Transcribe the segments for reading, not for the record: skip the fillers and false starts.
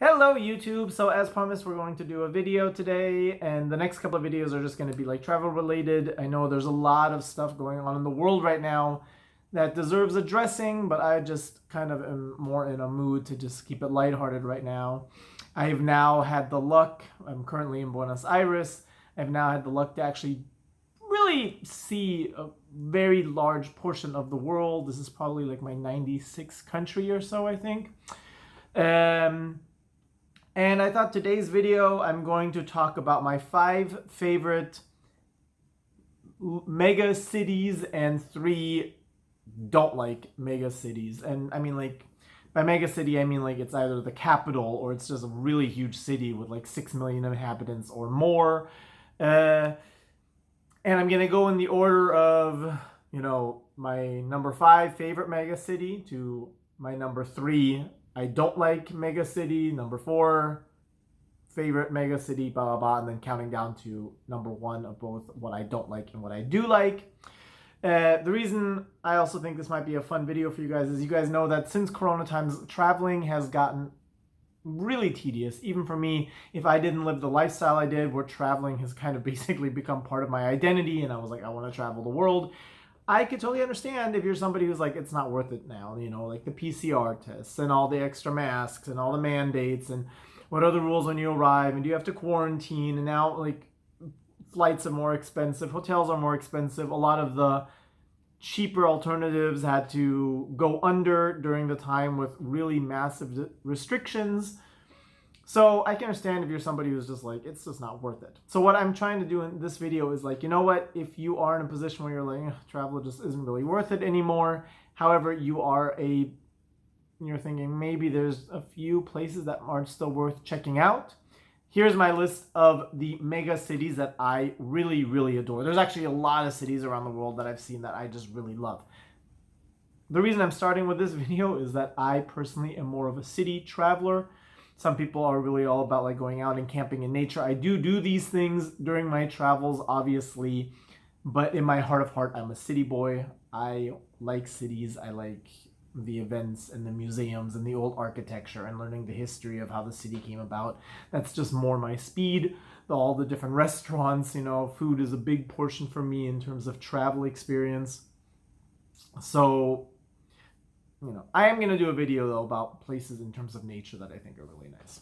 Hello YouTube! So as promised, we're going to do a video today, and the next couple of videos are just going to be like travel related. I know there's a lot of stuff going on in the world right now that deserves addressing, but I just kind of am more in a mood to just keep it lighthearted right now. I've now had the luck, I'm currently in Buenos Aires, I've now had the luck to actually really see a very large portion of the world. This is probably like my 96th country or so, I think. And I thought today's video, I'm going to talk about my 5 favorite mega cities and 3 don't like mega cities. And I mean, like, by mega city, I mean like it's either the capital or it's just a really huge city with like 6 million inhabitants or more. And I'm going to go in the order of, my number 5 favorite mega city to my number 3 I don't like mega city, number 4 favorite mega city, blah blah blah, and then counting down to number 1 of both what I don't like and what I do like. The reason I also think this might be a fun video for you guys is you guys know that since Corona times, traveling has gotten really tedious. Even for me, if I didn't live the lifestyle I did, where traveling has kind of basically become part of my identity, and I was like, I want to travel the world. I could totally understand if you're somebody who's like, it's not worth it now, like the PCR tests and all the extra masks and all the mandates and what are the rules when you arrive and do you have to quarantine, and now like flights are more expensive, hotels are more expensive, a lot of the cheaper alternatives had to go under during the time with really massive restrictions. So I can understand if you're somebody who's just like, it's just not worth it. So what I'm trying to do in this video is like, you know what, if you are in a position where you're like, travel just isn't really worth it anymore, however, you're thinking maybe there's a few places that are still worth checking out. Here's my list of the mega cities that I really, really adore. There's actually a lot of cities around the world that I've seen that I just really love. The reason I'm starting with this video is that I personally am more of a city traveler. Some people are really all about like going out and camping in nature. I do these things during my travels, obviously, but in my heart of heart, I'm a city boy. I like cities. I like the events and the museums and the old architecture and learning the history of how the city came about. That's just more my speed. All the different restaurants, food is a big portion for me in terms of travel experience. So I am going to do a video though about places in terms of nature that I think are really nice.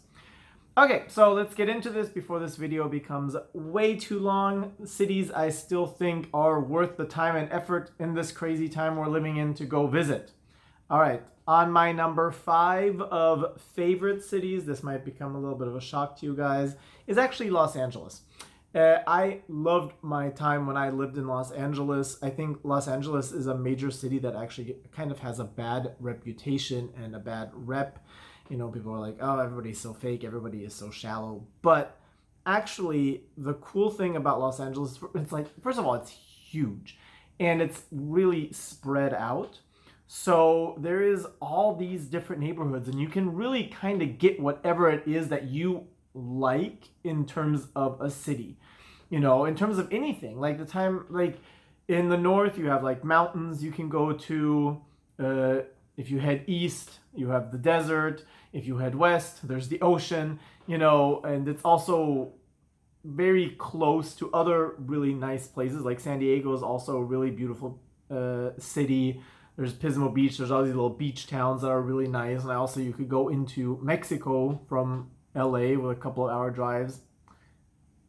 Okay, so let's get into this before this video becomes way too long. Cities I still think are worth the time and effort in this crazy time we're living in to go visit. All right, on my number 5 of favorite cities, this might become a little bit of a shock to you guys, is actually Los Angeles. I loved my time when I lived in Los Angeles. I think Los Angeles is a major city that actually kind of has a bad reputation and a bad rep. People are like, oh, everybody's so fake, everybody is so shallow. But actually, the cool thing about Los Angeles, it's like, first of all, it's huge and it's really spread out. So there is all these different neighborhoods and you can really kind of get whatever it is that you like in terms of a city, in terms of anything. Like in the north, you have like mountains you can go to. If you head east, you have the desert. If you head west, there's the ocean, and it's also very close to other really nice places. Like San Diego is also a really beautiful city. There's Pismo Beach. There's all these little beach towns that are really nice. And also you could go into Mexico from LA with a couple of hour drives.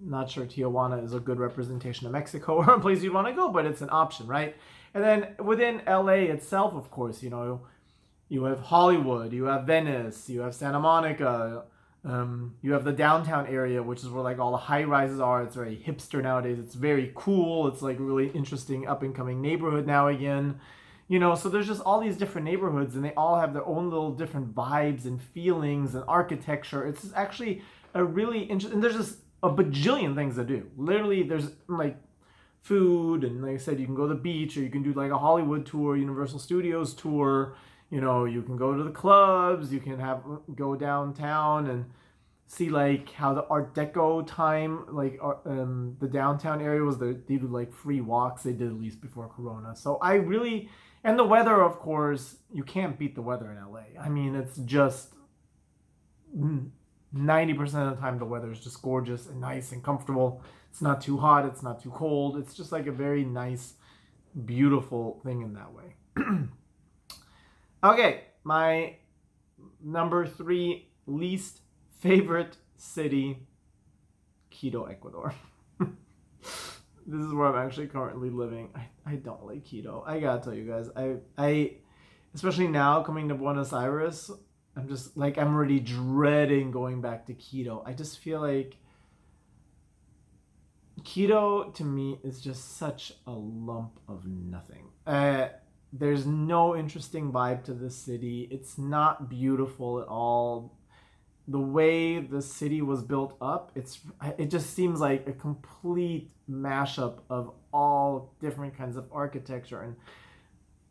Not sure Tijuana is a good representation of Mexico or a place you'd want to go, but it's an option, right? And then within LA itself, of course, you have Hollywood, you have Venice, you have Santa Monica, you have the downtown area, which is where like all the high rises are. It's very hipster nowadays. It's very cool. It's like really interesting up and coming neighborhood now again. So there's just all these different neighborhoods and they all have their own little different vibes and feelings and architecture. It's actually a really interesting, and there's just a bajillion things to do. Literally, there's like food, and like I said, you can go to the beach, or you can do like a Hollywood tour, Universal Studios tour. You can go to the clubs, you can go downtown and see like how the Art Deco time, like the downtown area was they do like free walks. They did at least before Corona. So and the weather, of course, you can't beat the weather in LA. I mean, it's just 90% of the time the weather is just gorgeous and nice and comfortable. It's not too hot, it's not too cold. It's just like a very nice, beautiful thing in that way. Okay, my number 3 least favorite city, Quito, Ecuador. This is where I'm actually currently living. I don't like Quito. I gotta tell you guys, I especially now coming to Buenos Aires, I'm just like, I'm already dreading going back to Quito. I just feel like Quito to me is just such a lump of nothing. There's no interesting vibe to the city. It's not beautiful at all. The way the city was built up, it just seems like a complete mashup of all different kinds of architecture, and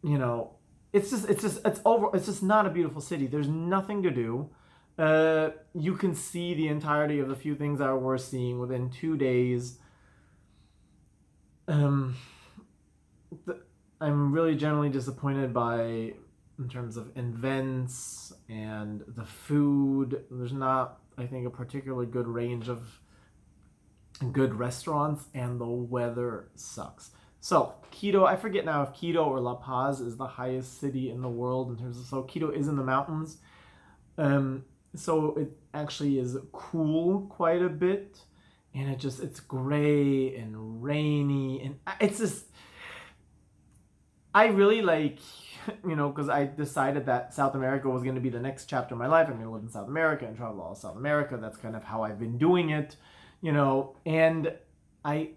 you know, it's just not a beautiful city. There's nothing to do. You can see the entirety of the few things that are worth seeing within 2 days. I'm really generally disappointed by, in terms of events and the food. There's not, I think, a particularly good range of good restaurants, and the weather sucks. So Quito, I forget now if Quito or La Paz is the highest city in the world in terms of, so Quito is in the mountains. So it actually is cool quite a bit, and it's gray and rainy, and it's just, I really like, because I decided that South America was going to be the next chapter of my life. I'm going to live in South America and travel all South America. That's kind of how I've been doing it, and I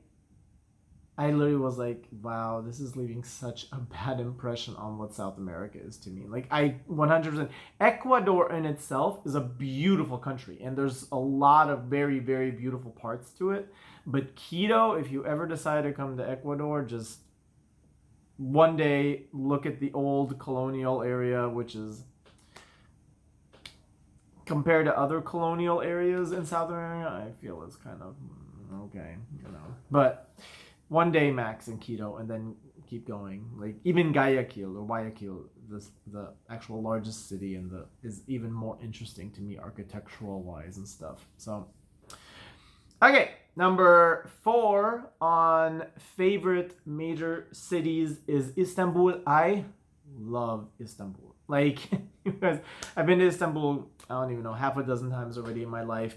literally was like, wow, this is leaving such a bad impression on what South America is to me. Like, 100%, Ecuador in itself is a beautiful country, and there's a lot of very, very beautiful parts to it. But Quito, if you ever decide to come to Ecuador, just one day look at the old colonial area, which is, compared to other colonial areas in South America, I feel it's kind of okay, But one day max in Quito, and then keep going. Like, even Guayaquil, the actual largest city is even more interesting to me architectural wise and stuff. So, okay, number 4 on favorite major cities is Istanbul. I love Istanbul. Like, you guys, I've been to Istanbul, I don't even know, half a dozen times already in my life.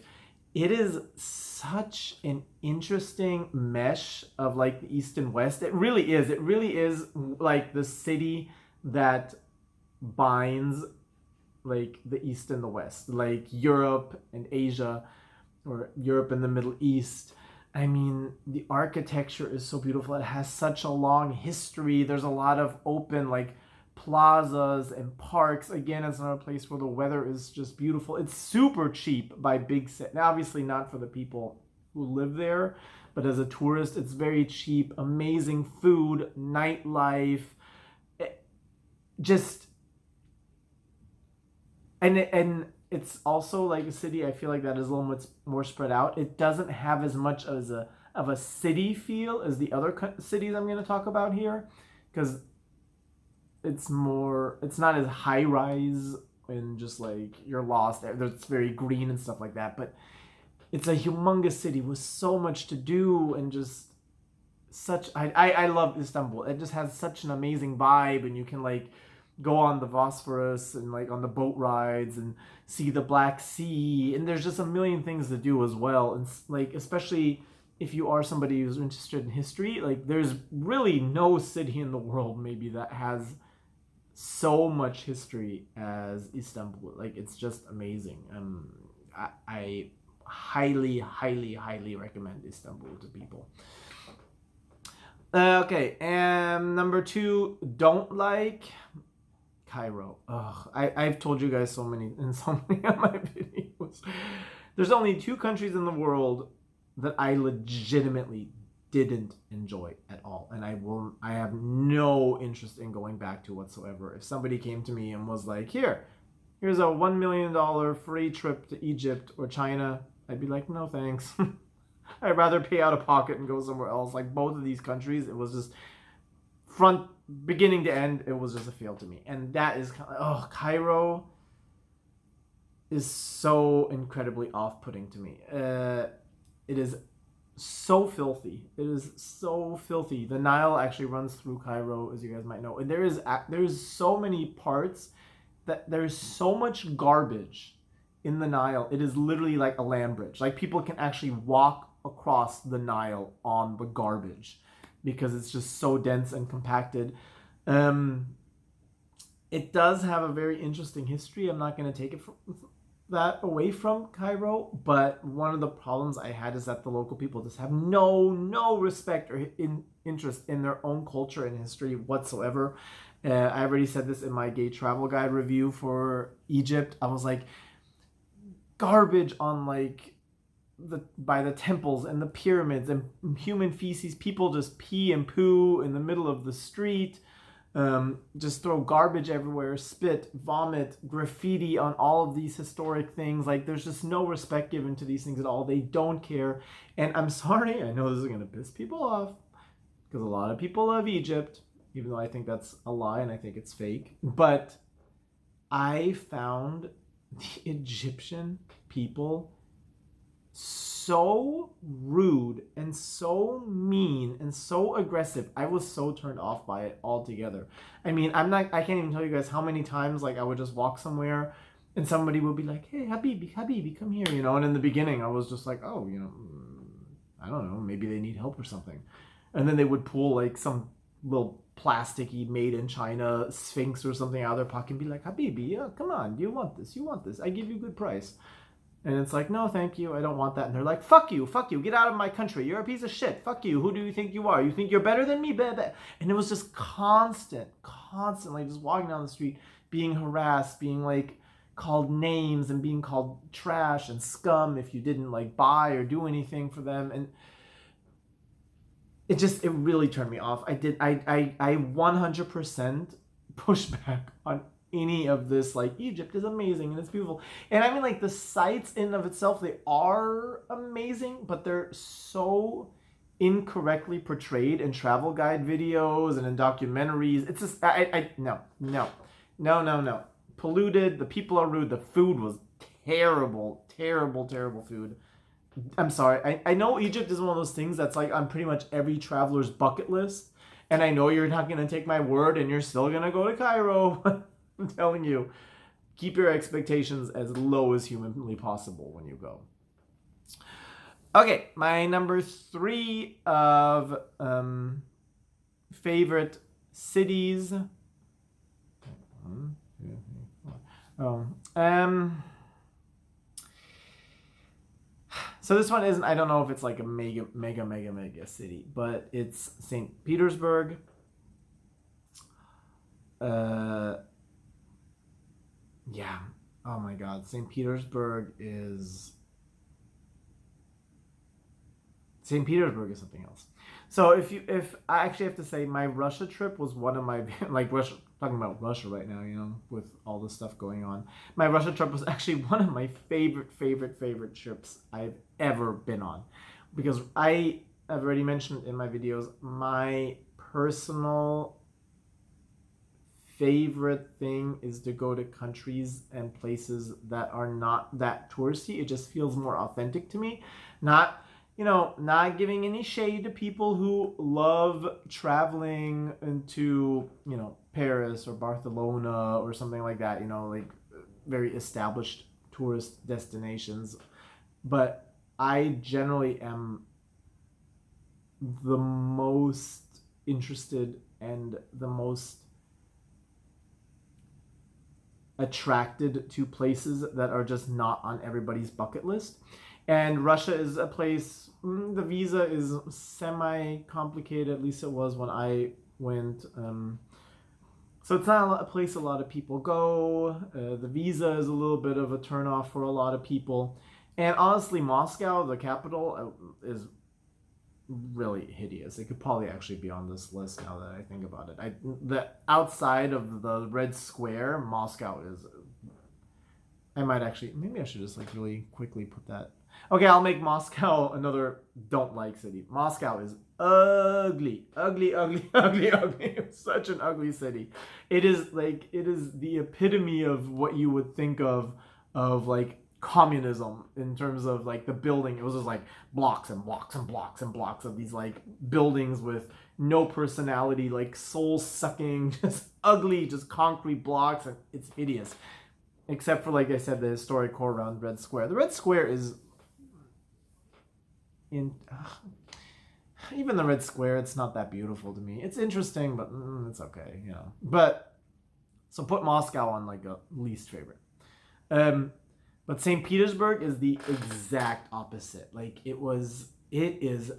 It is such an interesting mesh of like the East and West. It really is. It really is like the city that binds like the East and the West, like Europe and Asia, or Europe and the Middle East. I mean, the architecture is so beautiful. It has such a long history. There's a lot of open like plazas and parks. Again, it's another place where the weather is just beautiful. It's super cheap by big city. Now, obviously not for the people who live there, but as a tourist, it's very cheap. Amazing food, nightlife, and it's also like a city, I feel like, that is a little bit more spread out. It doesn't have as much of a city feel as the other cities I'm going to talk about here, because it's not as high rise and just like you're lost. It's very green and stuff like that, but it's a humongous city with so much to do, and just I love Istanbul. It just has such an amazing vibe, and you can like go on the Bosphorus and like on the boat rides and see the Black Sea, and there's just a million things to do as well. And like, especially if you are somebody who's interested in history, like there's really no city in the world maybe that has so much history as Istanbul. Like, it's just amazing. I highly, highly, highly recommend Istanbul to people. Okay, and number 2, don't like Cairo. I've told you guys so many of my videos. There's only 2 countries in the world that I legitimately didn't enjoy at all, and I have no interest in going back to whatsoever. If somebody came to me and was like, here's a $1 million free trip to Egypt or China, I'd be like, no thanks. I'd rather pay out of pocket and go somewhere else. Like, both of these countries, it was just beginning to end, it was just a fail to me. And that is kind of, Cairo, is so incredibly off-putting to me. It is so filthy. It is so filthy. The Nile actually runs through Cairo, as you guys might know, and there's so many parts that there's so much garbage in the Nile. It is literally like a land bridge. Like people can actually walk across the Nile on the garbage because it's just so dense and compacted. It does have a very interesting history. I'm not going to take it from that away from Cairo, but one of the problems I had is that the local people just have no respect or interest in their own culture and history whatsoever. I already said this in my gay travel guide review for Egypt. I was like, garbage on like by the temples and the pyramids and human feces. People just pee and poo in the middle of the street. Just throw garbage everywhere, spit, vomit, graffiti on all of these historic things. Like there's just no respect given to these things at all. They don't care. And I'm sorry, I know this is going to piss people off because a lot of people love Egypt, even though I think that's a lie and I think it's fake. But I found the Egyptian people so rude and so mean and so aggressive. I was so turned off by it altogether. I mean, I can't even tell you guys how many times like I would just walk somewhere and somebody would be like, hey, Habibi, come here, you know. And in the beginning I was just like, oh, you know, I don't know, maybe they need help or something. And then they would pull like some little plasticky made in China Sphinx or something out of their pocket and be like, Habibi, yeah, come on, do you want this? You want this? I give you a good price. And it's like, no, thank you, I don't want that. And they're like, fuck you, get out of my country. You're a piece of shit. Fuck you. Who do you think you are? You think you're better than me? And it was just constantly just walking down the street, being harassed, being like called names and being called trash and scum if you didn't like buy or do anything for them. And it really turned me off. I 100% push back on any of this. Like, Egypt is amazing and it's beautiful, and I mean, like, the sites in of itself, they are amazing, but they're so incorrectly portrayed in travel guide videos and in documentaries. It's just no. Polluted, the people are rude, the food was terrible food. I'm sorry, I know Egypt is one of those things that's like on pretty much every traveler's bucket list, and I know you're not going to take my word and you're still going to go to Cairo. I'm telling you, keep your expectations as low as humanly possible when you go. Okay, my number 3 of favorite cities. So this one isn't, I don't know if it's like a mega city, but it's St. Petersburg. Yeah. Oh my God. St. Petersburg is something else. So if I actually have to say, my Russia trip was one of my, like, Russia, talking about Russia right now, you know, with all the stuff going on. My Russia trip was actually one of my favorite trips I've ever been on, because I've already mentioned in my videos, my personal favorite thing is to go to countries and places that are not that touristy. It just feels more authentic to me. Not giving any shade to people who love traveling into, you know, Paris or Barcelona or something like that, you know, like very established tourist destinations. But I generally am the most interested and the most attracted to places that are just not on everybody's bucket list. And Russia is a place, the visa is semi-complicated, at least it was when I went. So it's not a place a lot of people go. The visa is a little bit of a turnoff for a lot of people. And honestly, Moscow, the capital, is really hideous. It could probably actually be on this list now that I think about it. The outside of the Red Square, Moscow is... maybe I should just like really quickly put that. Okay, I'll make Moscow another don't like city. Moscow is ugly. It's such an ugly city. It is the epitome of what you would think of of like communism in terms of like the building. It was just like blocks and blocks and blocks and blocks of these like buildings with no personality, like soul sucking, just ugly, just concrete blocks, and it's hideous. Except for, like I said, the historic core around Red Square. The Red Square is in even the Red Square, it's not that beautiful to me. It's interesting, but it's okay, you know. But so put Moscow on like a least favorite. But St. Petersburg is the exact opposite. Like it is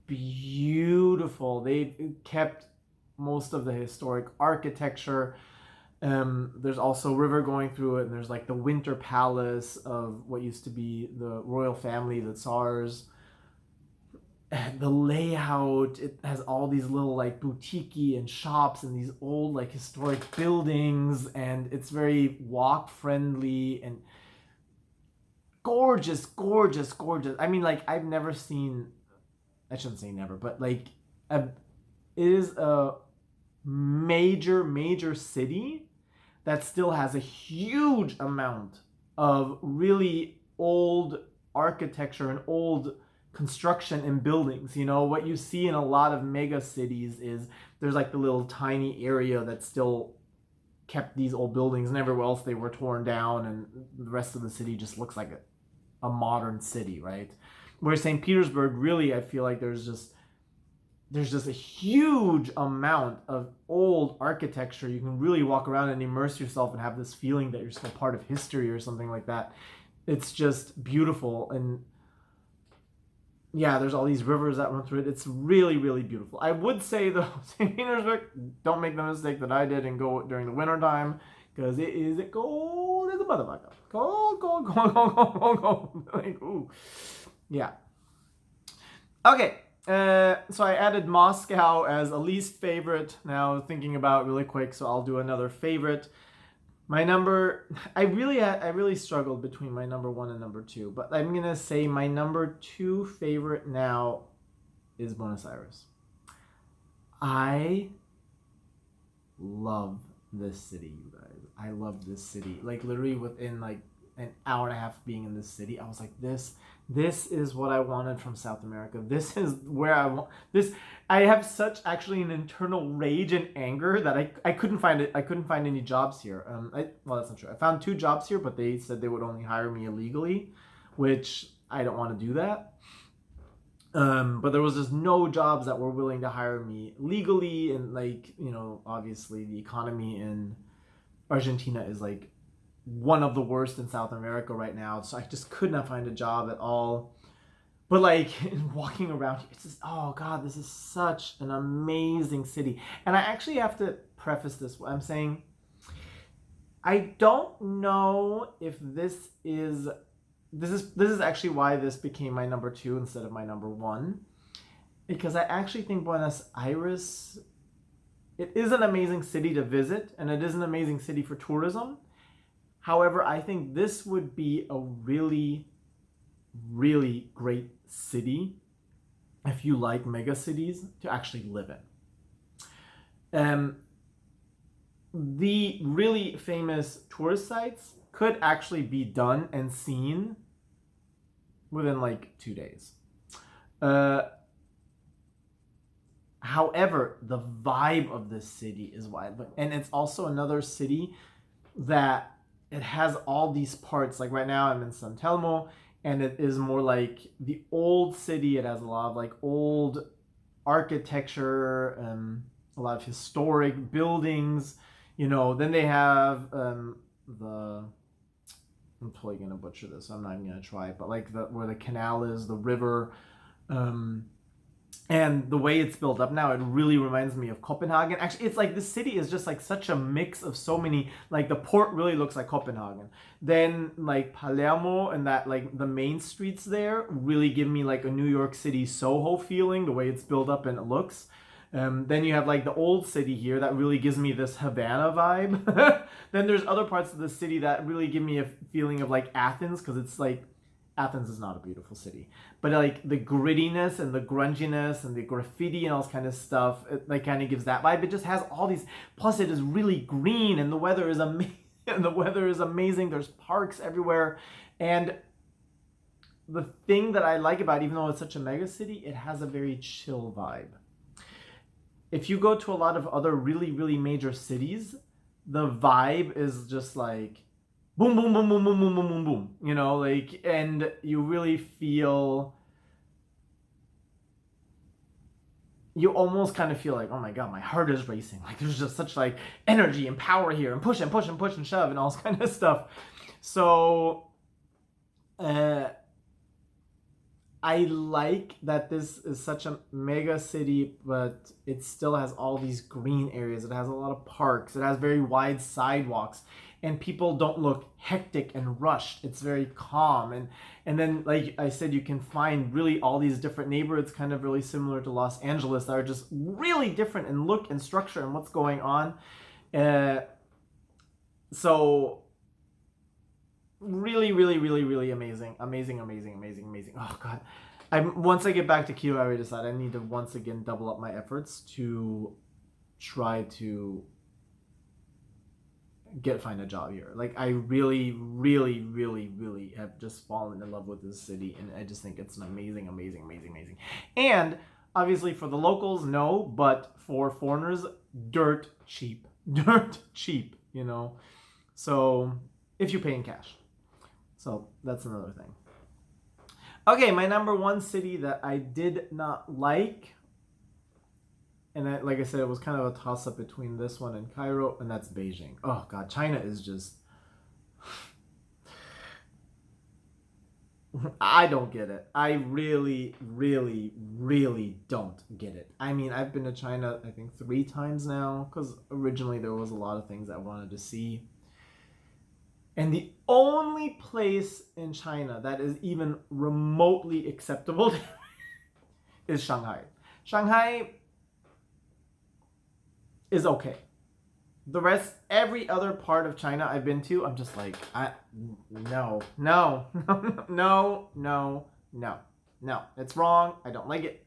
beautiful. They kept most of the historic architecture. There's also a river going through it, and there's like the Winter Palace of what used to be the royal family, the Tsars. And the layout, it has all these little like boutique and shops and these old like historic buildings, and it's very walk friendly and gorgeous, gorgeous, gorgeous. I mean, like I've never seen, I shouldn't say never, but like it is a major city that still has a huge amount of really old architecture and old construction and buildings. You know, what you see in a lot of mega cities is there's like the little tiny area that still kept these old buildings, and everywhere else they were torn down, and the rest of the city just looks like a modern city, right? Whereas St. Petersburg, really, I feel like there's just a huge amount of old architecture. You can really walk around and immerse yourself and have this feeling that you're still part of history or something like that. It's just beautiful. And yeah, there's all these rivers that run through it. It's really, really beautiful. I would say, though, St. Petersburg, don't make the mistake that I did and go during the winter time, because it is cold as a motherfucker. Cold, cold, cold, cold, cold, cold, cold. Like, ooh. Yeah. Okay. So I added Moscow as a least favorite. Now thinking about really quick, so I'll do another favorite. My number, I really struggled between my number 1 and number 2, but I'm gonna say my number 2 favorite now is Buenos Aires. I love this city, you guys. I love this city. Like literally within like an hour and a half being in this city, I was like, this is what I wanted from South America. This is where I want this. I have such actually an internal rage and anger that I couldn't find it. I couldn't find any jobs here. Well, that's not true. I found 2 jobs here, but they said they would only hire me illegally, which I don't want to do that. But there was just no jobs that were willing to hire me legally, and like, you know, obviously the economy in Argentina is like one of the worst in South America right now, so I just could not find a job at all. But like walking around here, it's just, oh god, this is such an amazing city. And I actually have to preface this. I'm saying I don't know if this is actually why this became my number 2 instead of my number 1, because I actually think Buenos Aires, it is an amazing city to visit, and it is an amazing city for tourism. However, I think this would be a really, really great city if you like mega cities to actually live in. The really famous tourist sites could actually be done and seen within like 2 days. However, the vibe of this city is wild, and it's also another city that it has all these parts. Like right now I'm in San Telmo, and it is more like the old city. It has a lot of like old architecture, a lot of historic buildings, you know. Then they have I'm totally gonna butcher this, so I'm not even gonna try it, but like where the canal is, the river, and the way it's built up now, it really reminds me of Copenhagen. Actually, it's like this city is just like such a mix of so many, like the port really looks like Copenhagen. Then like Palermo and that, like the main streets there really give me like a New York City Soho feeling, the way it's built up and it looks. Then you have like the old city here that really gives me this Havana vibe. Then there's other parts of the city that really give me a feeling of like Athens, because it's like, Athens is not a beautiful city, but like the grittiness and the grunginess and the graffiti and all this kind of stuff, it like kind of gives that vibe. It just has all these, plus it is really green and the weather is amazing. and the weather is amazing. There's parks everywhere. And the thing that I like about it, even though it's such a mega city, it has a very chill vibe. If you go to a lot of other really, really major cities, the vibe is just like boom, boom, boom, boom, boom, boom, boom, boom, boom. You know, like, and you really feel, you almost kind of feel like, oh my God, my heart is racing. Like there's just such like energy and power here, and push and push and push and shove and all this kind of stuff. So, I like that this is such a mega city, but it still has all these green areas. It has a lot of parks. It has very wide sidewalks, and people don't look hectic and rushed. It's very calm. And then, like I said, you can find really all these different neighborhoods, kind of really similar to Los Angeles, that are just really different in look and structure and what's going on. So really, really, really, really amazing. Oh God. Once I get back to Kyoto, I already decided I need to once again double up my efforts to try to find a job here. Like I really, really, really, really have just fallen in love with this city, and I just think it's an amazing. And obviously for the locals, no, but for foreigners, dirt cheap, you know. So if you pay in cash. So that's another thing. Okay, my number one city that I did not like, and like I said, it was kind of a toss-up between this one and Cairo, and that's Beijing. Oh God, China is just... I don't get it. I really, really, really don't get it. I mean, I've been to China, I think 3 times now, because originally there was a lot of things I wanted to see. And the only place in China that is even remotely acceptable is Shanghai. Shanghai is okay. The rest, every other part of China I've been to, I'm just like, no. It's wrong. I don't like it.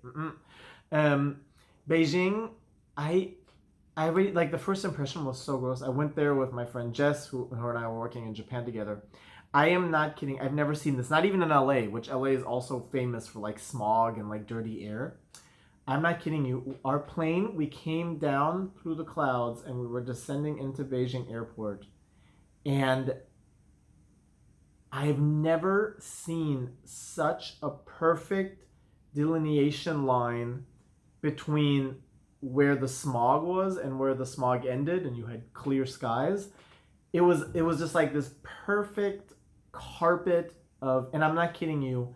Beijing, I really, like, the first impression was so gross. I went there with my friend Jess, who her and I were working in Japan together. I am not kidding. I've never seen this. Not even in LA, which LA is also famous for like smog and like dirty air. I'm not kidding you. Our plane, we came down through the clouds and we were descending into Beijing airport. And I've never seen such a perfect delineation line between where the smog was and where the smog ended, and you had clear skies. It was just like this perfect carpet of, and I'm not kidding you,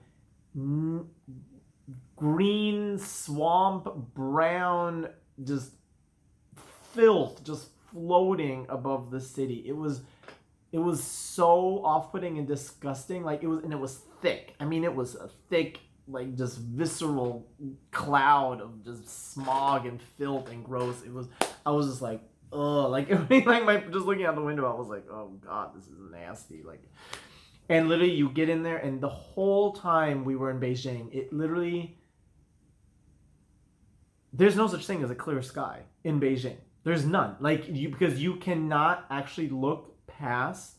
green swamp, brown, just filth just floating above the city. It was so off-putting and disgusting. Like it was thick. I mean, it was a thick, like just visceral cloud of just smog and filth and gross. I was just like, ugh, like just looking out the window, I was like, oh God, this is nasty. Like, and literally you get in there, and the whole time we were in Beijing, it literally, there's no such thing as a clear sky in Beijing. There's none. Like because you cannot actually look past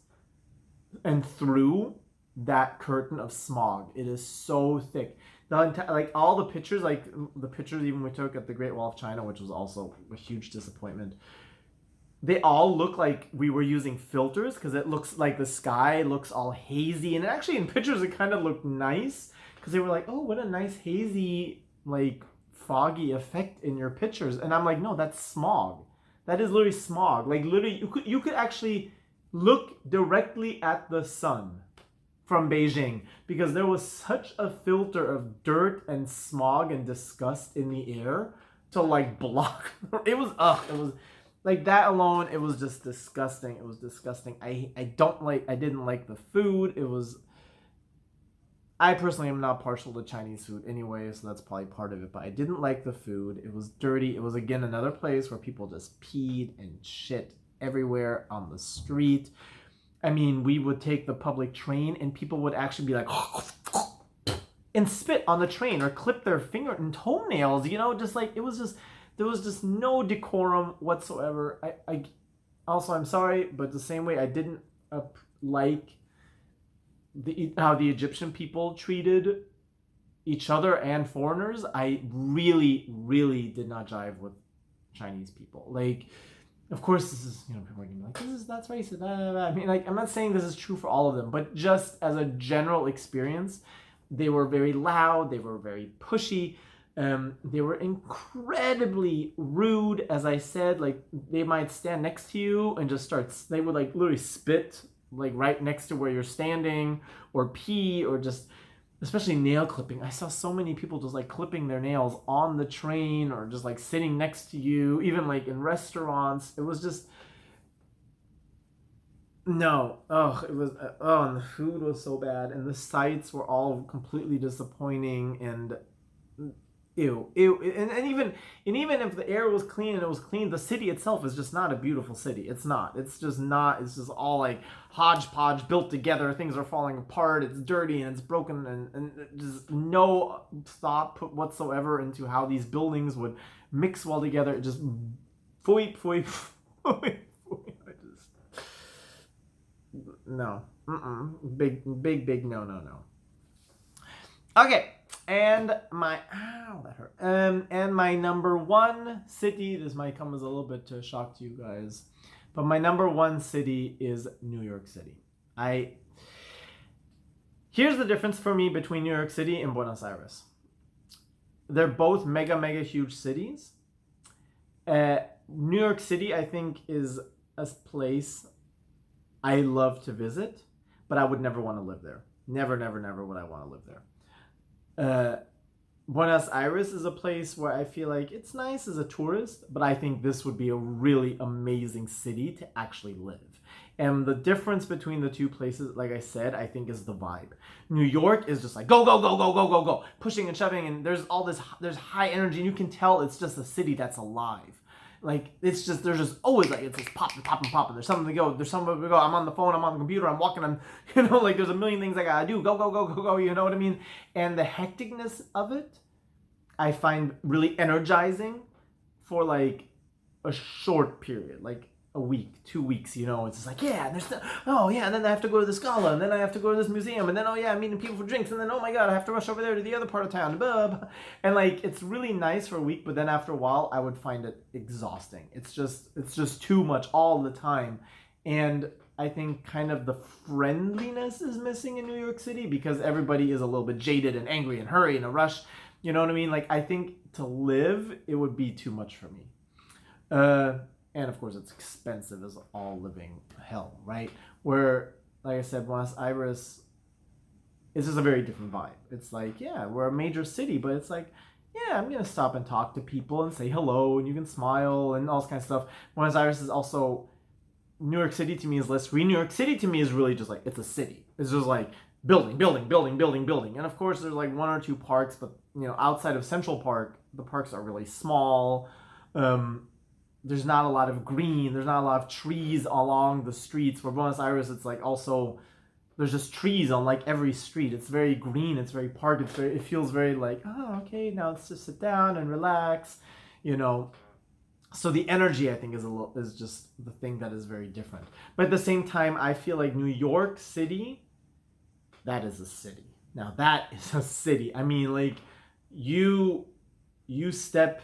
and through that curtain of smog. It is so thick. Like all the pictures, like the pictures even we took at the Great Wall of China, which was also a huge disappointment, they all look like we were using filters, because it looks like the sky looks all hazy, and actually in pictures it kind of looked nice, because they were like, oh, what a nice hazy, like foggy effect in your pictures. And I'm like, no, that's smog. That is literally smog. Like literally you could actually look directly at the sun from Beijing, because there was such a filter of dirt and smog and disgust in the air to like block. It was like that alone. It was just disgusting. It was disgusting. I didn't like the food. I personally am not partial to Chinese food anyway, so that's probably part of it, but I didn't like the food. It was dirty. It was again another place where people just peed and shit everywhere on the street. I mean, we would take the public train and people would actually be like and spit on the train or clip their finger and toenails, you know, just like there was just no decorum whatsoever. Also, I'm sorry, but the same way I didn't like how the Egyptian people treated each other and foreigners, I really, really did not jive with Chinese people. Like, of course, this is, people are gonna be like, that's racist. Blah, blah, blah. I mean, like, I'm not saying this is true for all of them, but just as a general experience, they were very loud, they were very pushy, they were incredibly rude. As I said, like, they might stand next to you and just they would like literally spit like right next to where you're standing, or pee, or just, especially nail clipping. I saw so many people just like clipping their nails on the train, or just like sitting next to you, even like in restaurants. It was just, no. And the food was so bad, and the sights were all completely disappointing, and ew. And even if the air was clean and it was clean, the city itself is just not a beautiful city. It's not. It's just not. It's just all like hodgepodge built together. Things are falling apart. It's dirty and it's broken, and just no thought put whatsoever into how these buildings would mix well together. It just fui. No. Big no. Okay. And that hurt. And my number one city, this might come as a little bit to a shock to you guys, but my number one city is New York City. Here's the difference for me between New York City and Buenos Aires. They're both mega huge cities. New York City, I think, is a place I love to visit, but I would never want to live there. Never would I want to live there. Buenos Aires is a place where I feel like it's nice as a tourist, but I think this would be a really amazing city to actually live. And the difference between the two places, like I said, I think is the vibe. New York is just like go, pushing and shoving, and there's high energy, and you can tell it's just a city that's alive. Like, there's just always like, it's just popping. There's something to go. I'm on the phone, I'm on the computer, I'm walking, like there's a million things I gotta do. Go, you know what I mean? And the hecticness of it, I find really energizing for like a short period, like a week, 2 weeks, it's just like, yeah, and and then I have to go to this gala, and then I have to go to this museum, and then, I'm meeting people for drinks, and then, oh my God, I have to rush over there to the other part of town, and like, it's really nice for a week, but then after a while, I would find it exhausting. It's just too much all the time, and I think kind of the friendliness is missing in New York City, because everybody is a little bit jaded and angry and hurry and a rush, you know what I mean? Like, I think to live, it would be too much for me. And of course, it's expensive as all living hell, right? Where, like I said, Buenos Aires is just a very different vibe. It's like, yeah, we're a major city, but it's like, yeah, I'm going to stop and talk to people and say hello, and you can smile and all this kind of stuff. Buenos Aires is also, New York City to me is less green. New York City to me is really just like, it's a city. It's just like building. And of course, there's like one or two parks, but, outside of Central Park, the parks are really small. There's not a lot of green. There's not a lot of trees along the streets. For Buenos Aires, it's like also, there's just trees on like every street. It's very green. It's very parked. It feels very like, oh, okay, now let's just sit down and relax, So the energy, I think, is just the thing that is very different. But at the same time, I feel like New York City, that is a city. Now that is a city. I mean, like, you step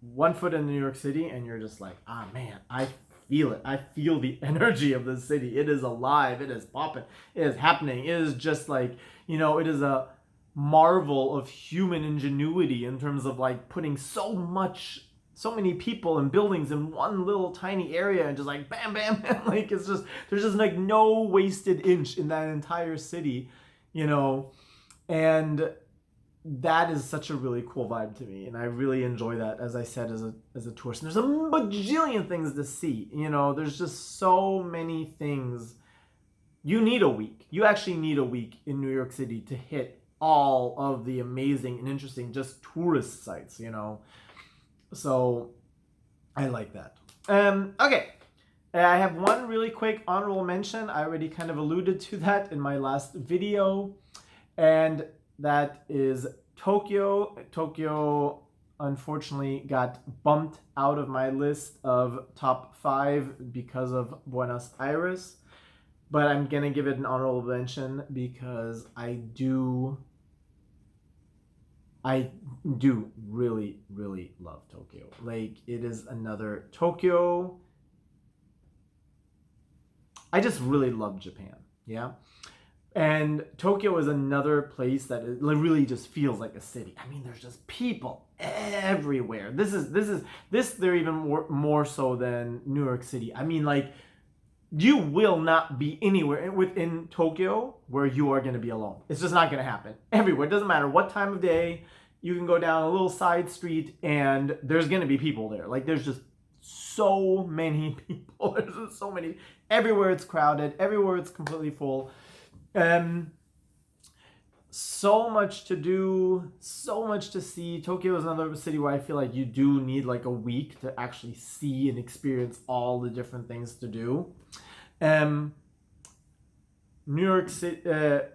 one foot in New York City and you're just like, man, I feel it. I feel the energy of the city. It is alive. It is popping. It is happening. It is just like, it is a marvel of human ingenuity in terms of like putting so many people and buildings in one little tiny area and just like bam, like it's just, there's just like no wasted inch in that entire city, and that is such a really cool vibe to me, and I really enjoy that, as I said, as a tourist. And there's a bajillion things to see, there's just so many things. You need a week. You actually need a week in New York City to hit all of the amazing and interesting just tourist sites, So I like that. Okay. I have one really quick honorable mention. I already kind of alluded to that in my last video, and that is Tokyo. unfortunately got bumped out of my list of top 5 because of Buenos Aires. But I'm going to give it an honorable mention because I do really, really love Tokyo. Like, it is another Tokyo. I just really love Japan. Yeah. And Tokyo is another place that it really just feels like a city. I mean, there's just people everywhere. They're even more so than New York City. I mean, like, you will not be anywhere within Tokyo where you are going to be alone. It's just not going to happen. Everywhere. It doesn't matter what time of day. You can go down a little side street and there's going to be people there. Like, there's just so many people. There's just so many. Everywhere it's crowded. Everywhere it's completely full. So much to do, so much to see. Tokyo is another city where I feel like you do need like a week to actually see and experience all the different things to do. New York City,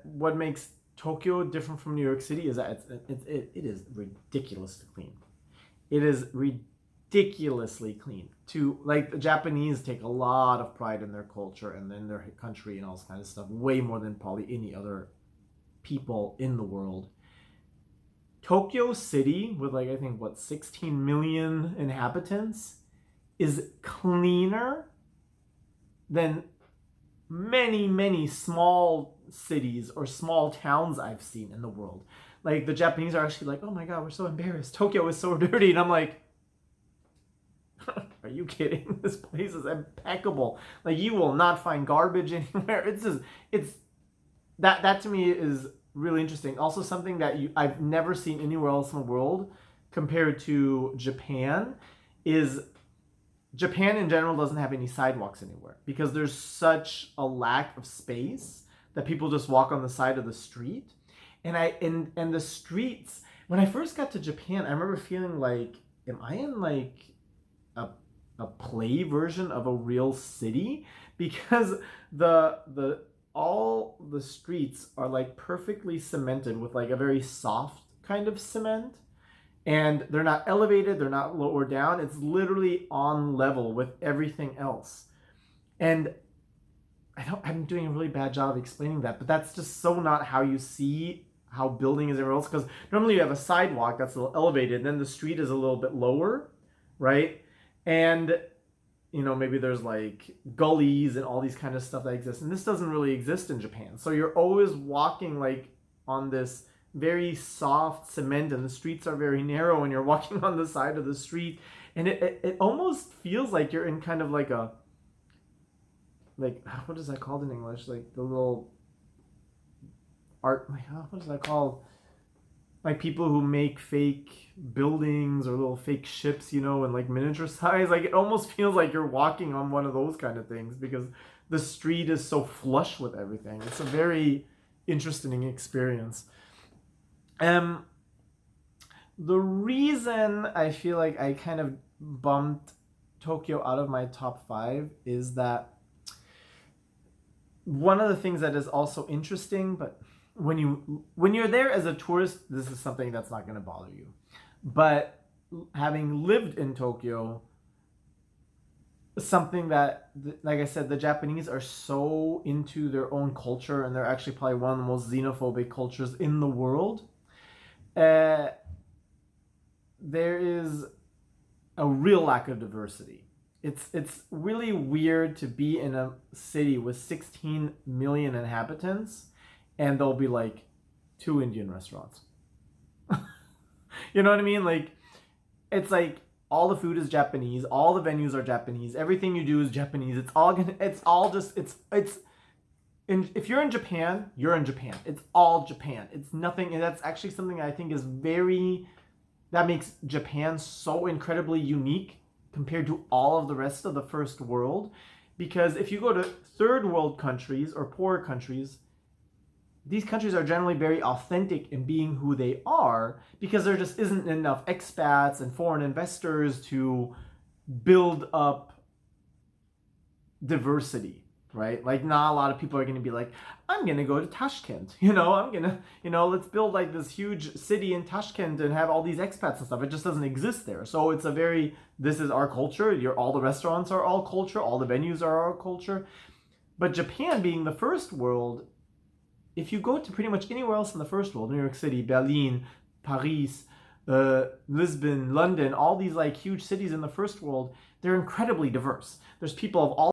what makes Tokyo different from New York City is that it is ridiculously clean. It is ridiculously clean. Like, the Japanese take a lot of pride in their culture and in their country and all this kind of stuff, way more than probably any other people in the world. Tokyo City, with like, I think, 16 million inhabitants, is cleaner than many small cities or small towns I've seen in the world. Like, the Japanese are actually like, oh my god, we're so embarrassed, Tokyo is so dirty. And I'm like, are you kidding? This place is impeccable. Like, you will not find garbage anywhere. That to me is really interesting. Also, something that I've never seen anywhere else in the world compared to Japan is Japan in general doesn't have any sidewalks anywhere because there's such a lack of space that people just walk on the side of the street. And the streets, when I first got to Japan, I remember feeling like, am I in like a play version of a real city? Because all the streets are like perfectly cemented with like a very soft kind of cement, and they're not elevated, they're not lower down. It's literally on level with everything else. And I'm doing a really bad job of explaining that, but that's just so not how you see how building is everywhere else. Because normally you have a sidewalk that's a little elevated, and then the street is a little bit lower, right? And maybe there's like gullies and all these kind of stuff that exist. And this doesn't really exist in Japan. So you're always walking like on this very soft cement, and the streets are very narrow, and you're walking on the side of the street. And it almost feels like you're in kind of like a, like, what is that called in English? Like the little art, what is that called? Like people who make fake buildings or little fake ships, in like miniature size. Like, it almost feels like you're walking on one of those kind of things because the street is so flush with everything. It's a very interesting experience. The reason I feel like I kind of bumped Tokyo out of my top 5 is that one of the things that is also interesting, but when you're there as a tourist, this is something that's not going to bother you. But having lived in Tokyo, something that, like I said, the Japanese are so into their own culture, and they're actually probably one of the most xenophobic cultures in the world. There is a real lack of diversity. It's really weird to be in a city with 16 million inhabitants and there'll be like 2 Indian restaurants. You know what I mean? Like, it's like all the food is Japanese, all the venues are Japanese, everything you do is Japanese. If you're in Japan, you're in Japan. It's all Japan. It's nothing, and that's actually something I think that makes Japan so incredibly unique compared to all of the rest of the first world. Because if you go to third world countries or poorer countries, these countries are generally very authentic in being who they are because there just isn't enough expats and foreign investors to build up diversity, right? Like not a lot of people are going to be like, I'm going to go to Tashkent, I'm going to, let's build like this huge city in Tashkent and have all these expats and stuff. It just doesn't exist there. So it's this is our culture. All the restaurants are all culture. All the venues are our culture. But Japan being the first world, if you go to pretty much anywhere else in the first world, New York City, Berlin, Paris, Lisbon, London, all these like huge cities in the first world, they're incredibly diverse. There's people of all